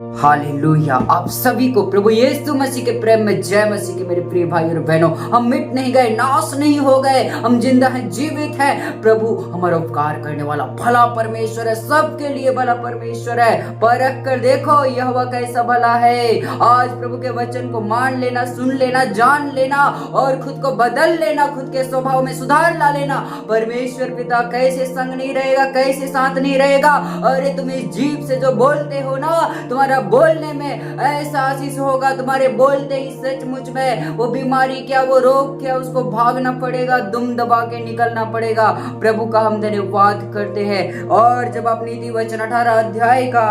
Hallelujah. आप सभी को प्रभु यीशु मसीह के प्रेम में जय मसीह के मेरे प्रिय भाई और बहनों। हम मिट नहीं गए, नाश नहीं हो गए, हम जिंदा हैं, जीवित हैं। प्रभु हमारा उपकार करने वाला भला परमेश्वर है, सबके लिए भला परमेश्वर है। परख कर देखो यहोवा कैसा भला है। आज प्रभु के वचन को मान लेना, सुन लेना, जान लेना और खुद को बदल लेना, खुद के स्वभाव में सुधार ला लेना। परमेश्वर पिता कैसे संग नहीं रहेगा, कैसे साथ नहीं रहेगा। अरे तुम इस जीभ से जो बोलते हो ना, तुम्हारा बोलने में ऐसा आशीष होगा। तुम्हारे बोलते ही सचमुच में वो बीमारी क्या, वो रोग क्या, उसको भागना पड़ेगा, दुम दबा के निकलना पड़ेगा। प्रभु का हम धन्यवाद करते हैं। और जब आप नीति वचन 18 अध्याय का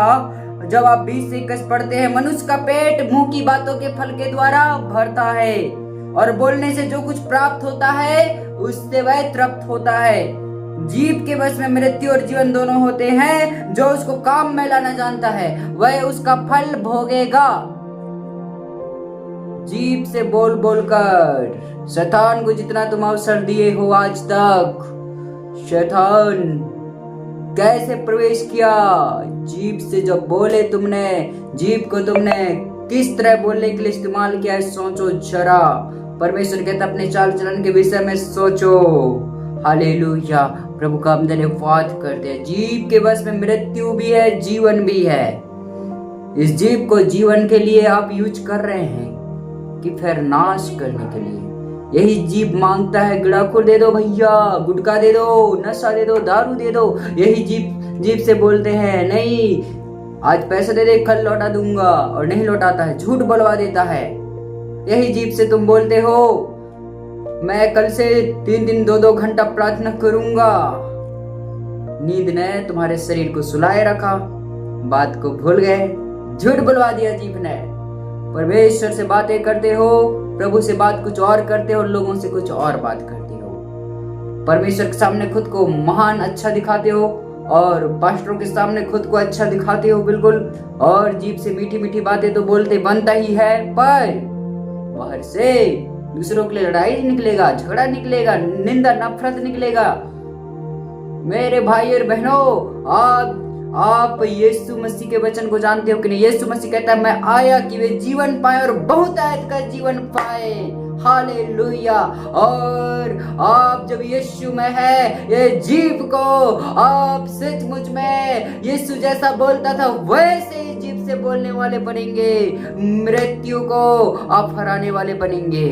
जब आप 20 से 21 पढ़ते हैं, मनुष्य का पेट मुंह की बातों के फल के द्वारा भरता है और बोलने से जो कुछ प्राप्त होता है उससे वह तृप्त होता है। जीभ के वश में मृत्यु और जीवन दोनों होते हैं। जो उसको काम में लाना जानता है वह उसका फल भोगेगा। जीभ से बोल बोल कर शैतान को जितना तुम अवसर दिए हो आज तक, शैतान कैसे प्रवेश किया। जीभ से जब बोले तुमने, जीभ को तुमने किस तरह बोलने के लिए इस्तेमाल किया है, सोचो जरा। परमेश्वर कहता अपने चाल चलन के विषय में सोचो। हालेलुया। प्रभु का हम धन्यवाद करते हैं। जीभ के वश में मृत्यु भी है, जीवन भी है। इस जीभ को जीवन के लिए आप यूज कर रहे हैं कि फिर नाश करने के लिए। यही जीभ मांगता है गिड़ाखोर दे दो भैया, गुटखा दे दो, नशा दे दो, दारू दे दो। यही जीभ से बोलते हैं नहीं आज पैसे दे दे, कल लौटा दूंगा, और नहीं लौटाता है, झूठ बोलवा देता है। यही जीभ से तुम बोलते हो मैं कल से 3 दिन 2-2 घंटा प्रार्थना करूंगा। नींद ने तुम्हारे शरीर को सुलाए रखा, बात को भूल गए, झूठ बुलवा दिया जीभ ने। परमेश्वर से बातें करते हो, प्रभु से बात कुछ और करते हो, लोगों से कुछ और बात करते हो। परमेश्वर के सामने खुद को महान अच्छा दिखाते हो और पास्टरों के सामने खुद को अच्छा दिखाते हो बिल्कुल। और जीभ से मीठी मीठी बातें तो बोलते बनता ही है, पर बाहर से दूसरों के लिए लड़ाई निकलेगा, झगड़ा निकलेगा, निंदा नफरत निकलेगा। मेरे भाई और बहनों, आप यीशु मसीह के वचन को जानते हो कि नहीं? यीशु मसीह कहता है मैं आया कि वे जीवन पाए और बहुत आयत का जीवन पाए। हालेलुया। और आप जब यीशु में है, ये जीभ को आप सचमुच में यीशु जैसा बोलता था वैसे ही जीभ से बोलने वाले बनेंगे। मृत्यु को आप हराने वाले बनेंगे।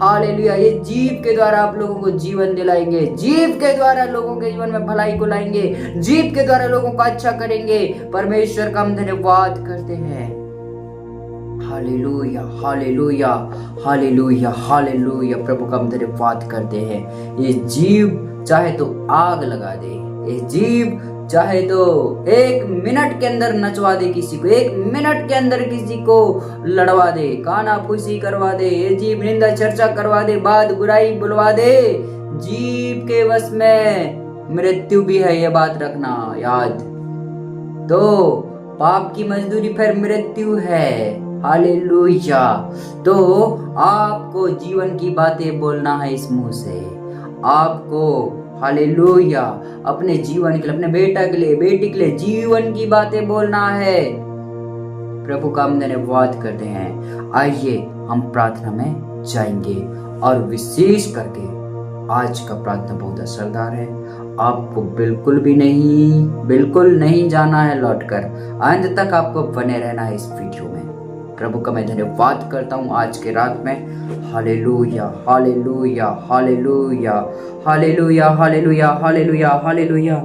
हालेलुया। ये जीभ के द्वारा आप लोगों को जीवन दिलाएंगे, जीभ के द्वारा लोगों के जीवन में भलाई को लाएंगे, जीभ के द्वारा लोगों को अच्छा करेंगे। परमेश्वर का हम धन्यवाद करते हैं। Hallelujah, hallelujah, hallelujah, hallelujah. प्रभु का हम धन्यवाद करते हैं। ये जीभ चाहे तो आग लगा दे, ये जीभ चाहे तो 1 मिनट के अंदर नचवा दे किसी को, 1 मिनट के अंदर किसी को लड़वा दे, काना फूसी करवा दे, ये जीभ निंदा चर्चा करवा दे, बात बुराई बुलवा दे। जीभ के वश में मृत्यु भी है, ये बात रखना याद। तो पाप की मजदूरी फिर मृत्यु है। हालेलुया। तो आपको जीवन की बातें बोलना है इस मुंह से। आपको हालेलुया अपने जीवन के लिए, अपने बेटा के लिए, बेटी के लिए जीवन की बातें बोलना है। प्रभु का हम धन्यवाद करते हैं। आइए हम प्रार्थना में जाएंगे और विशेष करके आज का प्रार्थना बहुत असरदार है। आपको बिल्कुल नहीं जाना है लौटकर, अंत तक आपको बने रहना है इस वीडियो में। प्रभु का मैं धन्यवाद करता हूँ आज के रात में। Hallelujah, hallelujah, hallelujah, hallelujah, hallelujah, hallelujah, hallelujah.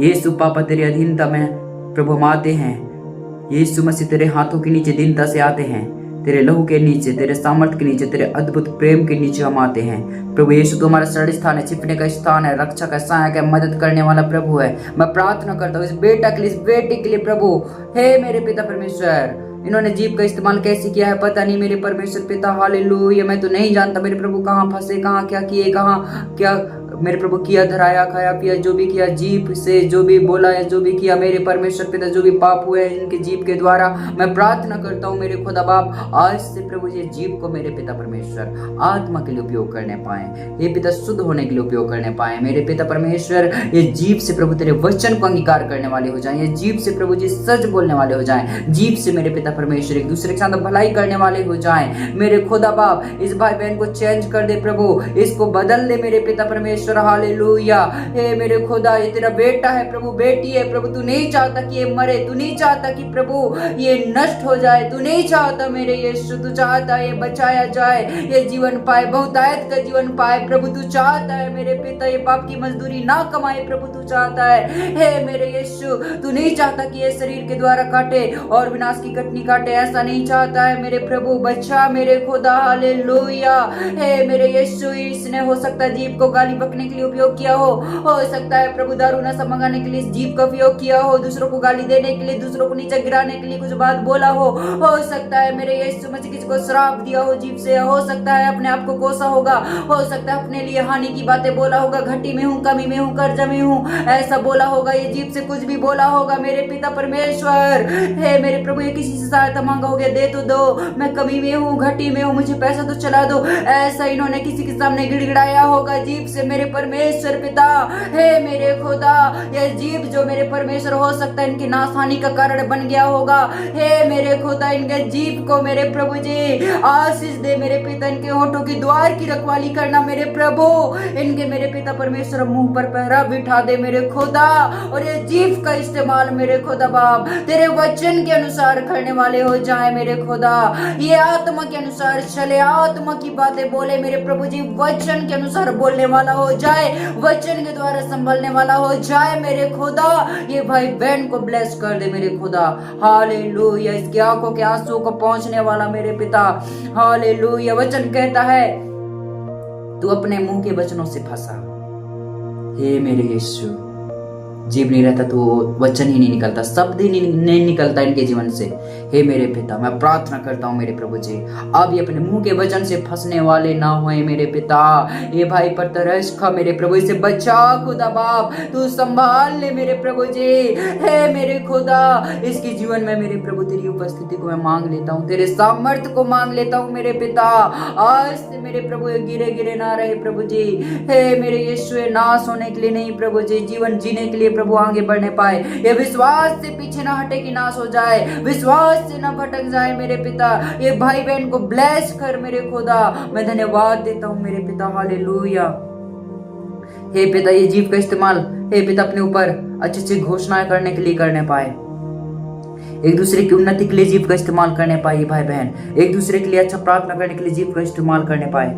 यीशु पापा तेरी अधीनता में प्रभु हम आते हैं। यीशु मसीह तेरे हाथों के नीचे दीनता से आते हैं, तेरे लहू के नीचे, तेरे सामर्थ के नीचे, तेरे अद्भुत प्रेम के नीचे हम आते हैं। प्रभु यीशु तो हमारा शरण स्थान है, छिपने का स्थान है, रक्षा का सहायक है, मदद करने वाला प्रभु है। मैं प्रार्थना करता हूँ इस बेटा के लिए, इस बेटी के लिए। प्रभु हे मेरे पिता परमेश्वर, इन्होंने जीभ का इस्तेमाल कैसे किया है पता नहीं मेरे परमेश्वर पिता। हालेलुया। मैं तो नहीं जानता मेरे प्रभु कहाँ फंसे, कहाँ क्या किए, कहाँ क्या मेरे प्रभु किया, धराया, खाया, पिया, जो भी किया, जीभ से जो भी बोला है, जो भी किया मेरे परमेश्वर पिता, जो भी पाप हुए हैं इनके जीभ के द्वारा, मैं प्रार्थना करता हूँ मेरे खुदा बाप, आज से प्रभु ये जीभ को मेरे पिता परमेश्वर आत्मा के लिए उपयोग करने पाए, ये पिता शुद्ध होने के लिए उपयोग करने पाए मेरे पिता परमेश्वर। ये जीभ से प्रभु तेरे वचन को अंगीकार करने वाले हो जाएं, ये जीभ से प्रभु जी सच बोलने वाले हो जाएं, जीभ से मेरे पिता परमेश्वर एक दूसरे के साथ भलाई करने वाले हो जाएं मेरे खुदा बाप। इस भाई बहन को चेंज कर दे प्रभु, इसको बदल दे मेरे पिता परमेश्वर। हालेलुया। हे मेरे खुदा, ये तेरा बेटा है प्रभु, बेटी है प्रभु, तू नहीं चाहता कि ये मरे, तू नहीं चाहता कि प्रभु ये नष्ट हो जाए, तू नहीं चाहता मेरे यीशु, तू चाहता है ये बचाया जाए, ये जीवन पाए, बहुतायत का जीवन पाए प्रभु, तू चाहता है मेरे पिता ये पाप की मजदूरी ना कमाए प्रभु, तू चाहता है हे मेरे यीशु, तू नहीं चाहता कि ये शरीर के द्वारा काटे और विनाश की कटनी काटे, ऐसा नहीं चाहता है मेरे प्रभु। बच्चा मेरे खुदा, हालेलुया। हे मेरे यीशु, इसने हो सकता है जीभ को गाली बकने के लिए उपयोग किया हो सकता है प्रभु दारू नशा मंगाने के लिए इस जीभ का उपयोग किया हो, दूसरों को गाली देने के लिए, दूसरों को नीचे गिराने के लिए कुछ बात बोला हो सकता है मेरे यीशु मसीह किसी को श्राप दिया हो जीभ से, हो सकता है अपने आप को कोसा होगा, हो सकता है अपने लिए हानि की बातें बोला होगा, घटी में हूँ, कमी में हूँ, कर्ज में हूँ, ऐसा बोला होगा, ये जीभ से कुछ भी बोला होगा मेरे पिता परमेश्वर। हे मेरे प्रभु, ये किसी से सहायता मांगा हो गया, दे तो दो, मैं कमी में हूँ, घटी में हूँ, मुझे पैसा तो चला दो, ऐसा इन्होंने किसी के सामने गिड़गिड़ाया होगा जीभ से मेरे परमेश्वर पिता। हे मेरे खुदा, ये जीभ जो मेरे परमेश्वर हो सकता है इनकी नाशहानि का कारण बन गया होगा, हे मेरे खुदा, इनके जीभ को मेरे प्रभु जी आशीष दे मेरे पिता, इनके होठों की द्वार की रखवाली करना मेरे प्रभु, इनके मेरे पिता परमेश्वर मुंह पर पहरा बिठा दे मेरे खुदा, और ये जीभ का इस्तेमाल मेरे खुदा बाप तेरे वचन के अनुसार करने वाले हो जाए मेरे खुदा, ये आत्मा के अनुसार चले, आत्मा की बातें बोले मेरे प्रभु जी, वचन के अनुसार बोलने वाला हो जाए, वचन के द्वारा संभलने वाला हो जाए मेरे खुदा। ये भाई बहन को ब्लेस कर दे मेरे खुदा, हालेलुया। इसकी आंखों के आंसू को पहुंचने वाला मेरे पिता, हालेलुया। वचन कहता है तू अपने मुंह के वचनों से फंसा, हे मेरे यीशु, जीभ नहीं रहता तो वचन ही नहीं निकलता, शब्द ही नहीं निकलता इनके जीवन से। हे मेरे पिता, मैं प्रार्थना करता हूँ मेरे प्रभु जी, अब ये अपने मुंह के वचन से फंसने वाले ना होए मेरे पिता। ये भाई पर तरस खा मेरे प्रभु, इसे बचा खुदा बाप, तू संभाल ले मेरे प्रभु जी। हे मेरे खुदा, इसके जीवन में मेरे प्रभु तेरी उपस्थिति को मैं मांग लेता हूँ, तेरे सामर्थ्य को मांग लेता हूँ मेरे पिता। आज से मेरे प्रभु ये गिरे गिरे ना रहे प्रभु जी। हे मेरे यीशु, नाश होने के लिए नहीं प्रभु जी, जीवन जीने के लिए प्रभु आगे बढ़ने पाए, ये विश्वास से पीछे ना हटे कि नाश हो जाए, विश्वास से ना भटक जाए मेरे पिता। ये भाई बहन को ब्लेस कर मेरे खुदा, मैं धन्यवाद देता हूँ मेरे पिता, हालेलुया। हे पिता, ये जीभ का इस्तेमाल हे पिता अपने ऊपर अच्छी अच्छी घोषणाएं करने के लिए करने पाए, एक दूसरे की उन्नति के लिए जीभ का इस्तेमाल करने पाए, भाई बहन एक दूसरे के लिए अच्छा प्रार्थना करने के लिए जीभ का इस्तेमाल करने पाए।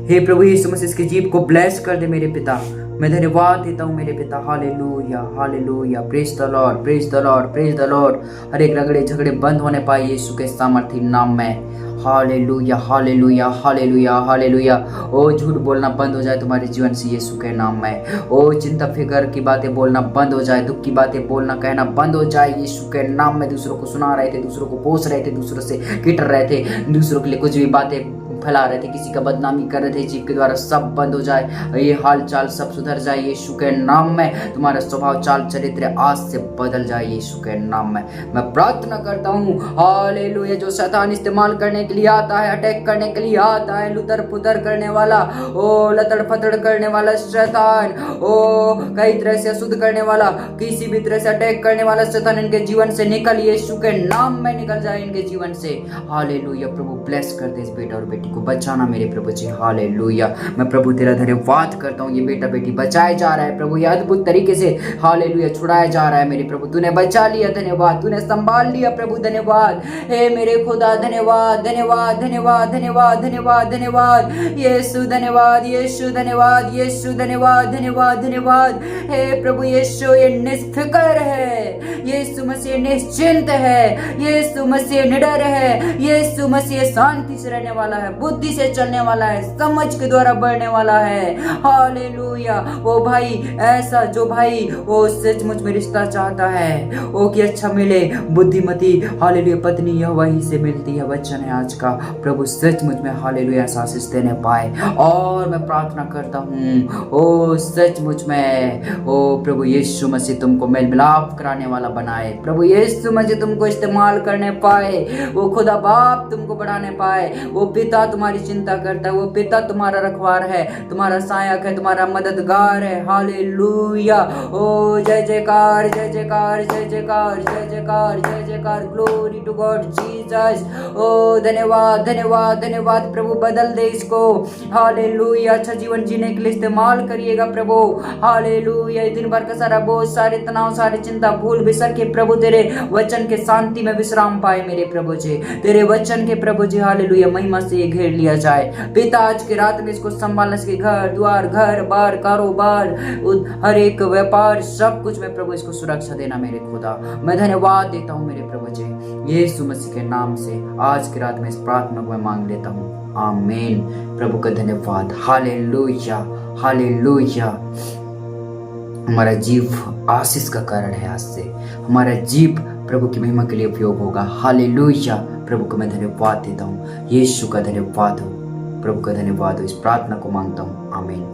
हे प्रभु यीशु मसीह, इसके जीभ को ब्लेस कर दे मेरे पिता, मैं धन्यवाद देता हूँ मेरे पिता, hallelujah hallelujah. Praise the lord, praise the lord, praise the lord. हर एक रगड़े झगड़े बंद होने पाए यीशु के सामर्थी नाम में, हालेलुया हालेलुया हालेलुया हालेलुया। ओ झूठ बोलना बंद हो जाए तुम्हारे जीवन से यीशु के नाम में। ओ चिंता फिक्र की बातें बोलना बंद हो जाए, दुख की बातें बोलना कहना बंद हो जाए यीशु के नाम में। दूसरों को सुना रहे थे, दूसरों को पोस रहे थे, दूसरों से किट रहे थे, दूसरों के लिए कुछ भी बातें फैला रहे थे, किसी का बदनामी कर रहे थे, जीभ के द्वारा सब बंद हो जाए, ये हाल चाल सब सुधर जाए यीशु के नाम में। तुम्हारा स्वभाव चाल चरित्र आज से बदल जाए यीशु के नाम में। मैं प्रार्थना करता हूँ, हालेलुया। जो शैतान इस्तेमाल करने के लिए आता है, अटैक करने के लिए आता है, लुतर पुतर करने वाला, ओ लतड़ फतड़ करने वाला शैतान, ओ कई तरह से अशुद्ध करने वाला, किसी भी तरह से अटैक करने वाला शैतान इनके जीवन से निकल यीशु के नाम में निकल जाए इनके जीवन से, हालेलुया। प्रभु ब्लेस कर दे इस बेटा और बेटी को, बचाना मेरे प्रभु जी, हालेलुया। मैं प्रभु तेरा धन्यवाद करता हूँ, ये बेटा बेटी बचाए जा रहा है प्रभु, ये अद्भुत तरीके से हालेलुया छुड़ाया जा रहा है मेरे प्रभु। तूने बचा लिया, धन्यवाद, तूने संभाल लिया प्रभु, धन्यवाद। हे मेरे खुदा, धन्यवाद धन्यवाद धन्यवाद धन्यवाद धन्यवाद धन्यवाद यीशु, धन्यवाद यीशु, धन्यवाद यीशु, धन्यवाद धन्यवाद धन्यवाद। हे प्रभु यीशु, ये निष्फिकर है, यीशु मसीह निश्चिंत है, यीशु मसीह निडर है, यीशु मसीह शांति से रहने वाला है बुद्धि से चलने वाला है, समझ के द्वारा बढ़ने वाला है। हालेलुया। वो भाई ऐसा जो भाई वो सचमुच में रिश्ता चाहता है वो कि अच्छा मिले, बुद्धिमती हालेलुया पत्नी यह वही से मिलती है। वचन है आज का, प्रभु सचमुच में हालेलुया आशीष देने पाए। और मैं प्रार्थना करता हूँ ओ सचमुच में ओ प्रभु यीशु मसीह तुमको मेल मिलाप कराने वाला बनाए, प्रभु यीशु मसीह तुमको इस्तेमाल करने पाए, वो खुदा बाप तुमको बढ़ाने पाए। वो पिता तुम्हारी चिंता करता है, वो पिता तुम्हारा रखवार है, तुम्हारा सहायक है, तुम्हारा मददगार है। हालेलुया। ओ जय जयकार, जय जयकार, जय जयकार, जय जयकार, जय जयकार। Glory to God Jesus. ओ धन्यवाद धन्यवाद धन्यवाद प्रभु, बदल दे इसको। हालेलुया। अच्छा जीवन जीने के लिए इस्तेमाल करिएगा प्रभु। हालेलुया। दिन भर का सारा बोझ, सारे तनाव, सारी चिंता भूल बिसर के प्रभु तेरे वचन के शांति में विश्राम पाए मेरे प्रभु जी। तेरे वचन के प्रभु जी हालेलुया महिमा से ये घेर लिया जाए। पिता आज के रात में इसको संभालने के घर द्वार, घर बार, कारोबार, हर एक व्यापार, सब कुछ में प्रभु इसको सुरक्षा देना मेरे खुदा। मैं धन्यवाद देता हूँ मेरे प्रभु जी, यीशु मसीह के नाम से आज की रात में इस प्रार्थना को मैं मांग लेता हूँ। आमीन। प्रभु का धन्यवाद। Hallelujah hallelujah. हमारा जीव आशीष का कारण है। आज से हमारा जीव प्रभु की महिमा के लिए उपयोग होगा। हालेलुया। प्रभु को मैं धन्यवाद देता हूँ, यीशु का धन्यवाद हो, प्रभु का धन्यवाद हो। इस प्रार्थना को मांगता हूँ। आमीन।